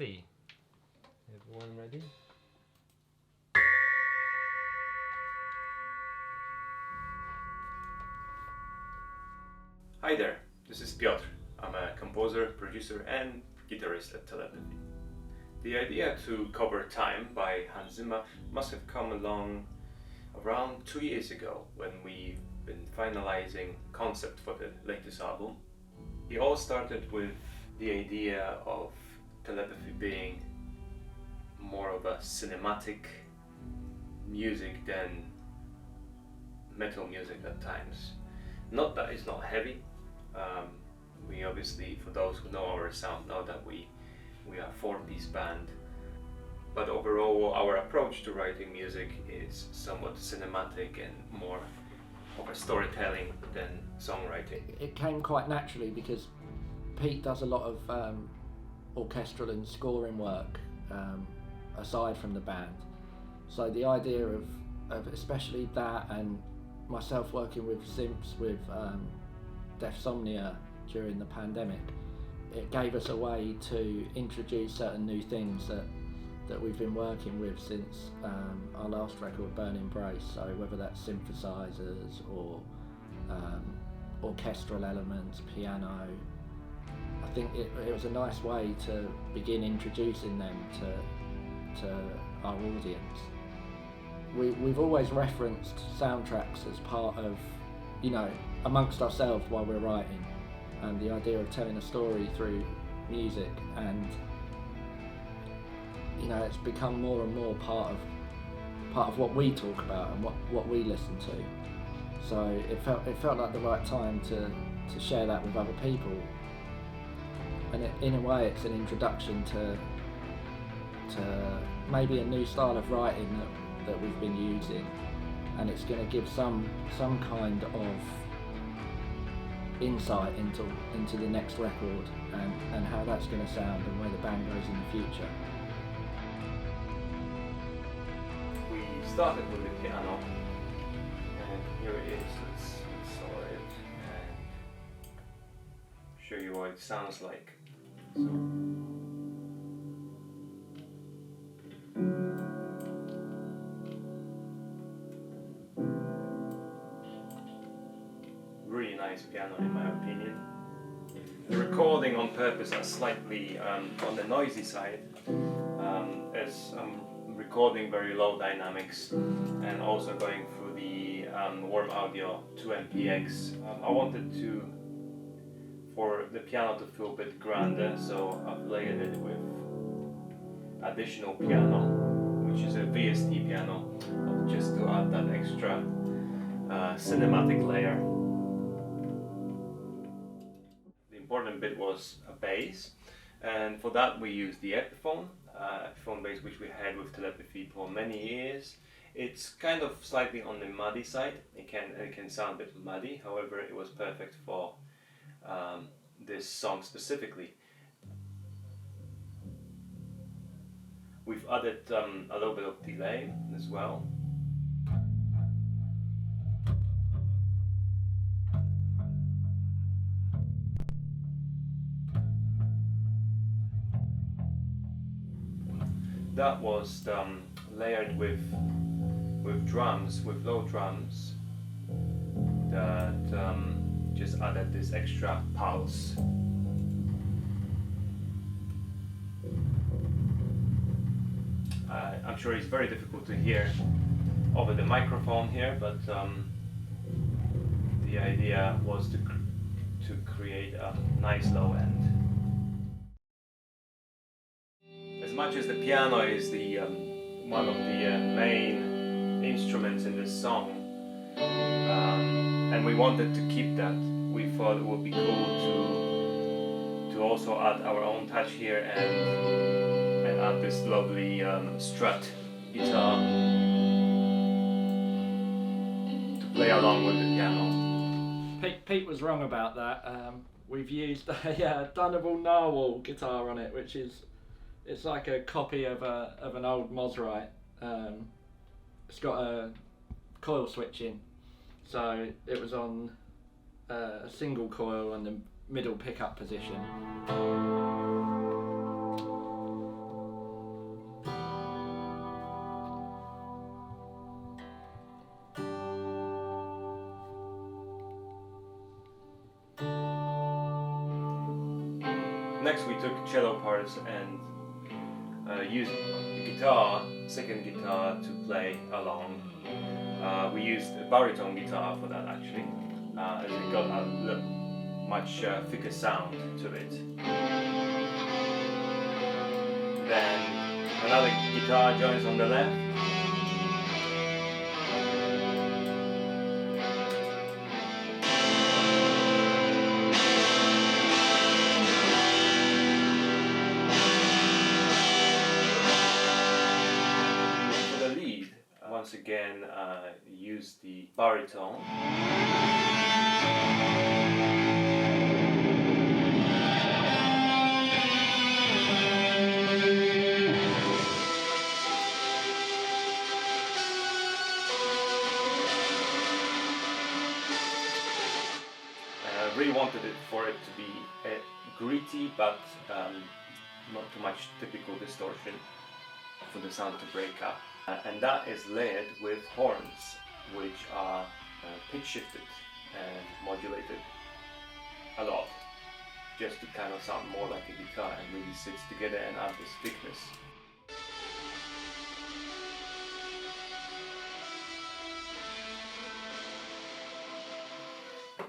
ready. Everyone ready? Hi there, this is Piotr. I'm a composer, producer and guitarist at Telepathy. The idea to cover Time by Hans Zimmer must have come along around 2 years ago when we've been finalizing concept for the latest album. It all started with the idea of Telepathy being more of a cinematic music than metal music at times. Not that it's not heavy. We obviously, for those who know our sound, know that we are a 4-piece band. But overall, our approach to writing music is somewhat cinematic and more of a storytelling than songwriting. It came quite naturally because Pete does a lot of orchestral and scoring work aside from the band. So the idea of especially that, and myself working with Simps with Deafsomnia during the pandemic, it gave us a way to introduce certain new things that we've been working with since our last record, Burn Embrace. So whether that's synthesizers or orchestral elements, piano, I think it was a nice way to begin introducing them to our audience. We've always referenced soundtracks as part of, amongst ourselves while we're writing, and the idea of telling a story through music, and it's become more and more part of what we talk about and what we listen to. So it felt like the right time to share that with other people, and in a way it's an introduction to maybe a new style of writing that we've been using, and it's going to give some kind of insight into the next record and how that's going to sound and where the band goes in the future. We started with the piano, and here it is. Let's saw it and show you what it sounds like. So. Really nice piano in my opinion. The recording on purpose are slightly on the noisy side, as I'm recording very low dynamics and also going through the warm audio 2MPX. I wanted for the piano to feel a bit grander, so I've layered it with additional piano, which is a VST piano, just to add that extra cinematic layer. The important bit was a bass, and for that we used the Epiphone bass, which we had with Telepathy for many years. It's kind of slightly on the muddy side. It can sound a bit muddy, however it was perfect for this song specifically. We've added a little bit of delay as well. That was layered with drums, with low drums that just added this extra pulse. I'm sure it's very difficult to hear over the microphone here, but the idea was to create a nice low end. As much as the piano is the one of the main instruments in this song, and we wanted to keep that, we thought it would be cool to also add our own touch here and add this lovely strut guitar to play along with the piano. Pete was wrong about that. We've used a Dunable Narwhal guitar on it, which is it's like a copy of an old Mosrite. It's got a coil switching, so it was on a single coil on the middle pickup position. next we took cello parts and used second guitar to play along. We used a baritone guitar for that actually, as it got a much thicker sound to it. Then another guitar joins on the left. Once again, use the baritone. I really wanted for it to be gritty, but not too much typical distortion for the sound to break up. And that is layered with horns, which are pitch shifted and modulated a lot, just to kind of sound more like a guitar and really sits together and add this thickness.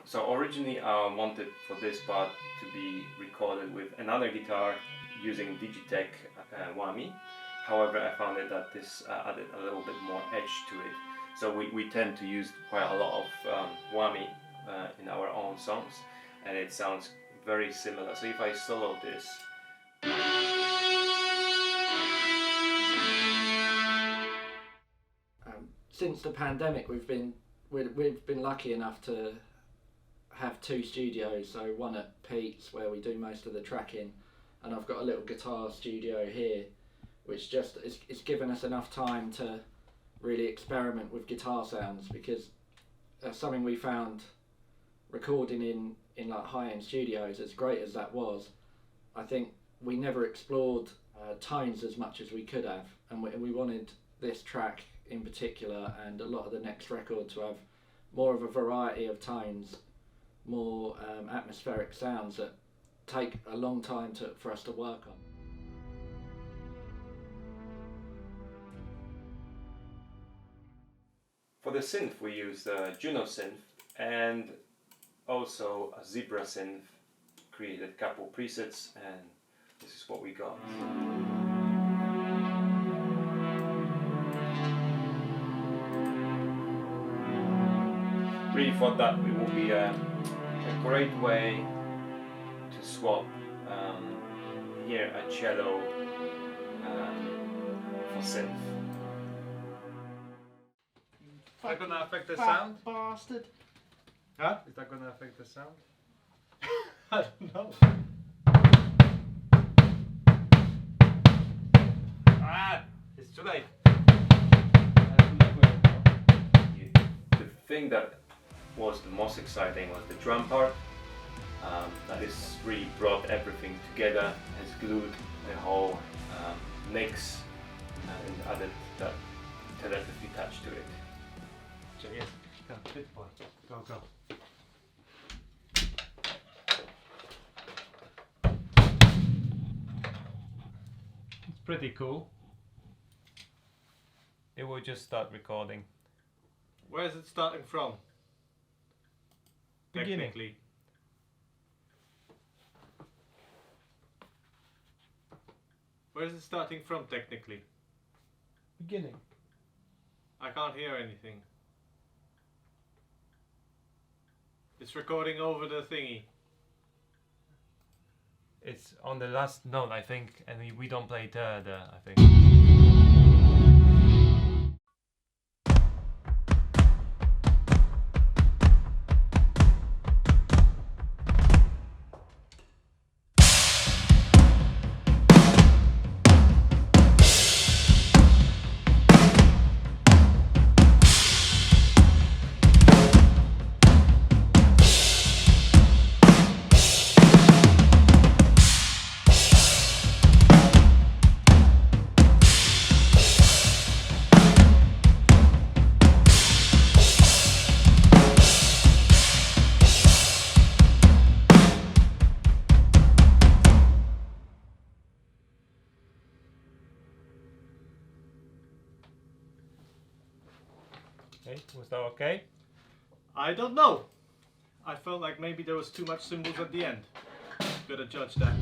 So originally I wanted for this part to be recorded with another guitar using Digitech whammy. However, I found that this added a little bit more edge to it. So we tend to use quite a lot of whammy in our own songs, and it sounds very similar. So if I solo this, since the pandemic, we've been lucky enough to have 2 studios. So one at Pete's where we do most of the tracking, and I've got a little guitar studio here, which just it's given us enough time to really experiment with guitar sounds, because that's something we found recording in like high-end studios, as great as that was. I think we never explored tones as much as we could have, and we wanted this track in particular and a lot of the next record to have more of a variety of tones, more atmospheric sounds that take a long time for us to work on. For the synth we used Juno synth and also a Zebra synth, created a couple presets, and this is what we got. Really thought that it would be a great way to swap here a cello for synth. Is that gonna affect the sound? Bastard. Huh? Is that gonna affect the sound? I don't know. Ah! It's too late. The thing that was the most exciting was the drum part. That is really brought everything together, has glued the whole mix and added that telepathy touch to it. Yes. Go, bit boy. Go, go. It's pretty cool. It will just start recording. Where is it starting from? Beginning. Technically. Where is it starting from technically? Beginning. I can't hear anything. It's recording over the thingy. It's on the last note, I think, and we don't play the I think. Okay, was that okay? I don't know. I felt like maybe there was too much symbols at the end. Gotta judge that.